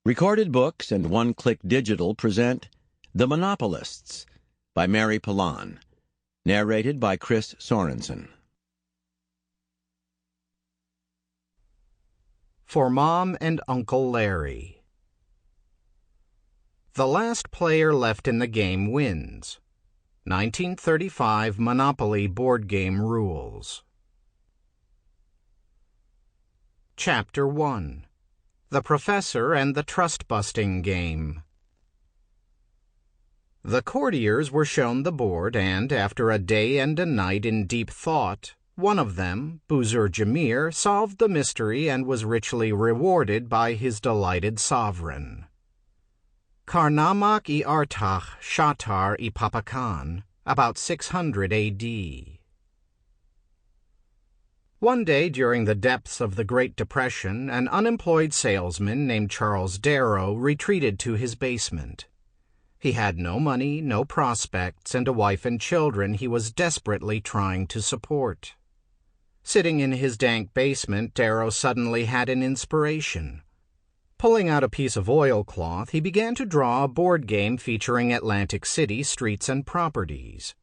Recorded Books and One Click Digital present The Monopolists by Mary Pilon, narrated by Chris Sorensen. For Mom and Uncle Larry. The last player left in the game wins. 1935 Monopoly board game rules. Chapter 1. The Professor and the Trust-Busting Game. The courtiers were shown the board, and after a day and a night in deep thought, one of them, Buzur Jamir, solved the mystery and was richly rewarded by his delighted sovereign. Karnamak I Artach Shatar I Papakan, about 600 A.D. One day during the depths of the Great Depression, an unemployed salesman named Charles Darrow retreated to his basement. He had no money, no prospects, and a wife and children he was desperately trying to support. Sitting in his dank basement, Darrow suddenly had an inspiration. Pulling out a piece of oilcloth, he began to draw a board game featuring Atlantic City streets and properties.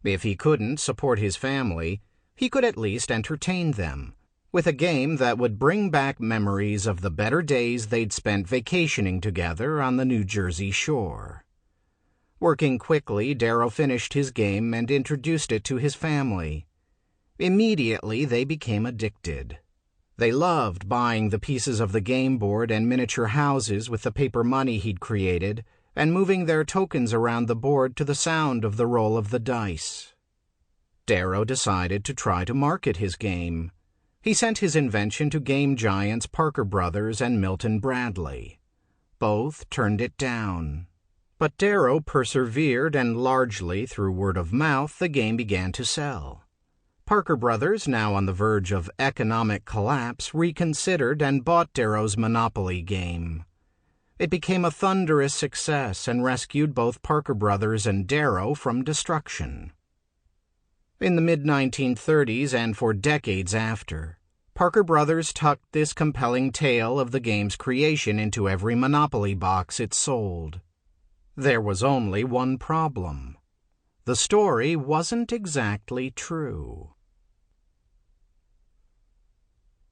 If he couldn't support his family, he could at least entertain them, with a game that would bring back memories of the better days they'd spent vacationing together on the New Jersey shore. Working quickly, Darrow finished his game and introduced it to his family. Immediately, they became addicted. They loved buying the pieces of the game board and miniature houses with the paper money he'd created, and moving their tokens around the board to the sound of the roll of the dice. Darrow decided to try to market his game. He sent his invention to game giants Parker Brothers and Milton Bradley. Both turned it down. But Darrow persevered, and largely through word of mouth, the game began to sell. Parker Brothers, now on the verge of economic collapse, reconsidered and bought Darrow's Monopoly game. It became a thunderous success and rescued both Parker Brothers and Darrow from destruction. In the mid-1930s and for decades after, Parker Brothers tucked this compelling tale of the game's creation into every Monopoly box it sold. There was only one problem. The story wasn't exactly true.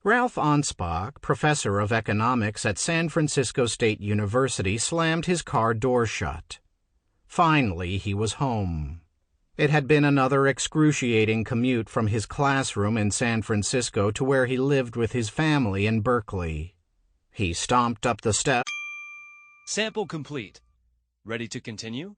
Ralph Anspach, professor of economics at San Francisco State University, slammed his car door shut. Finally, he was home. It had been another excruciating commute from his classroom in San Francisco to where he lived with his family in Berkeley. He stomped up the steps. Sample complete. Ready to continue?